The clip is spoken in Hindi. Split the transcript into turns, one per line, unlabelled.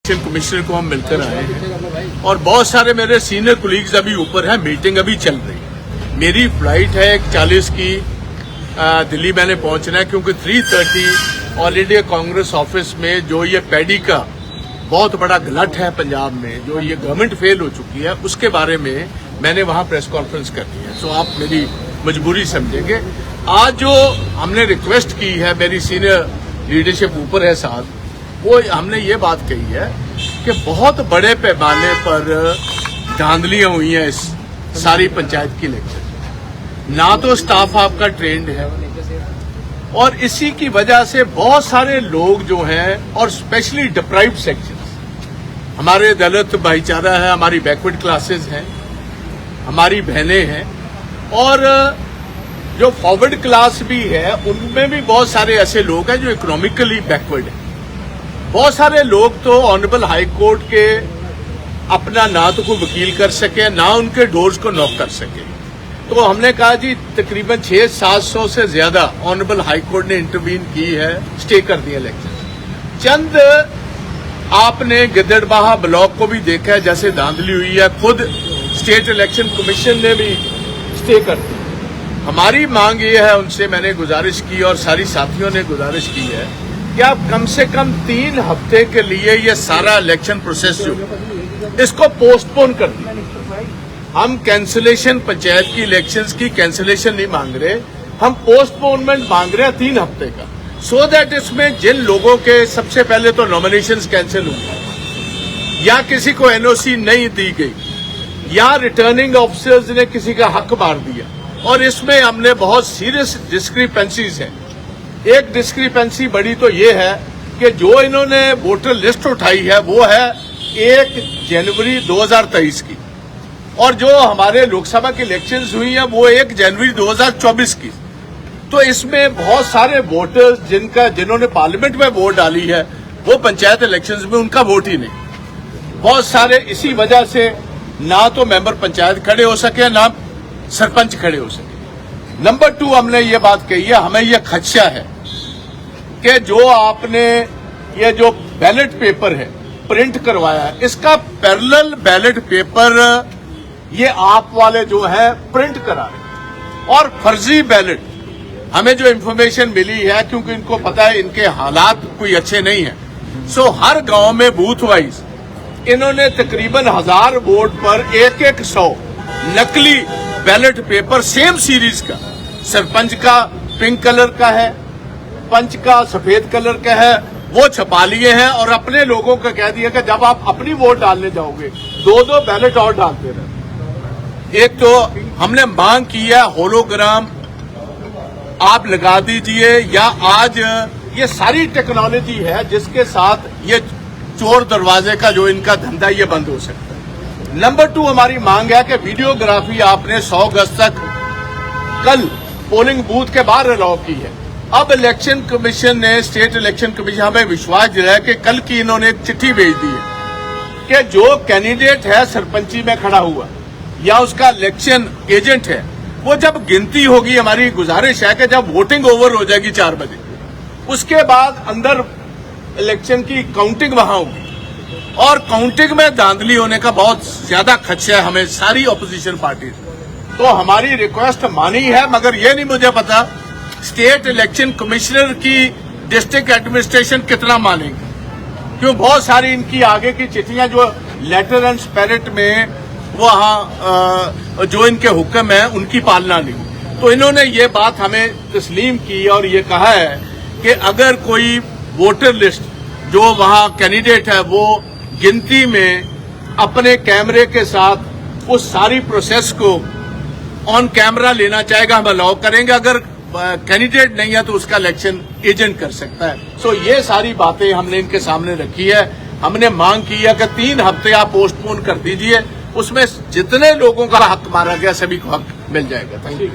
कमिश्नर को हम मिलकर आए हैं और बहुत सारे मेरे सीनियर कोलीग्स अभी ऊपर हैं। मीटिंग अभी चल रही है। मेरी फ्लाइट है 1:40 की, दिल्ली मैंने पहुंचना है क्योंकि 3:30 ऑल इंडिया कांग्रेस ऑफिस में जो ये पैडी का बहुत बड़ा गलत है पंजाब में, जो ये गवर्नमेंट फेल हो चुकी है, उसके बारे में मैंने वहां प्रेस कॉन्फ्रेंस करनी है। सो आप मेरी मजबूरी समझेंगे। आज जो हमने रिक्वेस्ट की है, मेरी सीनियर लीडरशिप ऊपर है साथ, वो हमने ये बात कही है कि बहुत बड़े पैमाने पर धांधलियां हुई हैं इस सारी पंचायत की इलेक्शन। ना तो स्टाफ आपका ट्रेंड है और इसी की वजह से बहुत सारे लोग जो हैं, और स्पेशली डिप्राइव्ड सेक्शंस, हमारे दलित भाईचारा है, हमारी बैकवर्ड क्लासेस हैं, हमारी बहनें हैं, और जो फॉरवर्ड क्लास भी है उनमें भी बहुत सारे ऐसे लोग हैं जो इकोनॉमिकली बैकवर्ड हैं। बहुत सारे लोग तो ऑनरेबल हाई कोर्ट के अपना ना तो कोई वकील कर सके, ना उनके डोर्स को नॉक कर सके। तो हमने कहा जी तकरीबन 600-700 से ज्यादा ऑनरेबल हाई कोर्ट ने इंटरवीन की है, स्टे कर दिया इलेक्शन। चंद आपने गिद्दड़बाहा ब्लॉक को भी देखा है, जैसे धांधली हुई है, खुद स्टेट इलेक्शन कमीशन ने भी स्टे कर दी। हमारी मांग ये है, उनसे मैंने गुजारिश की और सारी साथियों ने गुजारिश की है कि आप कम से कम 3 हफ्ते के लिए ये सारा इलेक्शन प्रोसेस जो इसको पोस्टपोन कर दिया। हम कैंसिलेशन, पंचायत की इलेक्शंस की कैंसिलेशन नहीं मांग रहे, हम पोस्टपोनमेंट मांग रहे हैं 3 हफ्ते का, सो दैट इसमें जिन लोगों के सबसे पहले तो नॉमिनेशंस कैंसिल हुए या किसी को एनओसी नहीं दी गई या रिटर्निंग ऑफिसर्स ने किसी का हक मार दिया, और इसमें हमने बहुत सीरियस डिस्क्रिपेंसीज है। एक डिस्क्रिपेंसी बड़ी तो ये है कि जो इन्होंने वोटर लिस्ट उठाई है वो है 1 जनवरी 2023 की, और जो हमारे लोकसभा की इलेक्शंस हुई है वो 1 जनवरी 2024 की। तो इसमें बहुत सारे वोटर्स जिन्होंने पार्लियामेंट में वोट डाली है वो पंचायत इलेक्शंस में उनका वोट ही नहीं। बहुत सारे इसी वजह से ना तो मेंबर पंचायत खड़े हो सके, ना सरपंच खड़े हो सके। नंबर 2, हमने ये बात कही है, हमें यह खदशा है कि जो आपने ये जो बैलेट पेपर है प्रिंट करवाया है, इसका पैरेलल बैलेट पेपर ये आप वाले जो है प्रिंट करा रहे, और फर्जी बैलेट। हमें जो इंफॉर्मेशन मिली है, क्योंकि इनको पता है इनके हालात कोई अच्छे नहीं है, सो हर गांव में बूथ वाइज इन्होंने तकरीबन 1000 वोट पर 100 नकली बैलेट पेपर सेम सीरीज का, सरपंच का पिंक कलर का है, पंच का सफेद कलर का है, वो छपा लिए हैं और अपने लोगों को कह दिया कि जब आप अपनी वोट डालने जाओगे 2-2 बैलेट और डालते रहे। एक तो हमने मांग की है होलोग्राम आप लगा दीजिए, या आज ये सारी टेक्नोलॉजी है जिसके साथ ये चोर दरवाजे का जो इनका धंधा ये बंद हो सकता है। नंबर 2, हमारी मांग है कि वीडियोग्राफी आपने 100 अगस्त तक कल पोलिंग बूथ के बाहर अलाउ की है। अब इलेक्शन कमीशन ने, स्टेट इलेक्शन कमीशन हमें विश्वास दिलाया कि कल की इन्होंने एक चिट्ठी भेज दी है कि जो कैंडिडेट है सरपंची में खड़ा हुआ या उसका इलेक्शन एजेंट है, वो जब गिनती होगी, हमारी गुजारिश है कि जब वोटिंग ओवर हो जाएगी 4 बजे, उसके बाद अंदर इलेक्शन की काउंटिंग वहां होगी, और काउंटिंग में धांधली होने का बहुत ज्यादा खदशा है हमें सारी ऑपोजिशन पार्टी। तो हमारी रिक्वेस्ट मानी है, मगर ये नहीं मुझे पता स्टेट इलेक्शन कमिश्नर की डिस्ट्रिक्ट एडमिनिस्ट्रेशन कितना मानेगी, क्यों बहुत सारी इनकी आगे की चिट्ठियां जो लेटर एंड स्पिरिट में वहां जो इनके हुक्म है उनकी पालना नहीं। तो इन्होंने ये बात हमें तस्लीम की और ये कहा है कि अगर कोई वोटर लिस्ट जो वहां कैंडिडेट है वो गिनती में अपने कैमरे के साथ उस सारी प्रोसेस को ऑन कैमरा लेना चाहेगा, हम अलाउ करेंगे। अगर कैंडिडेट नहीं है तो उसका इलेक्शन एजेंट कर सकता है। सो ये सारी बातें हमने इनके सामने रखी है। हमने मांग की है कि 3 हफ्ते आप पोस्टपोन कर दीजिए, उसमें जितने लोगों का हक मारा गया सभी को हक मिल जाएगा। Thank you.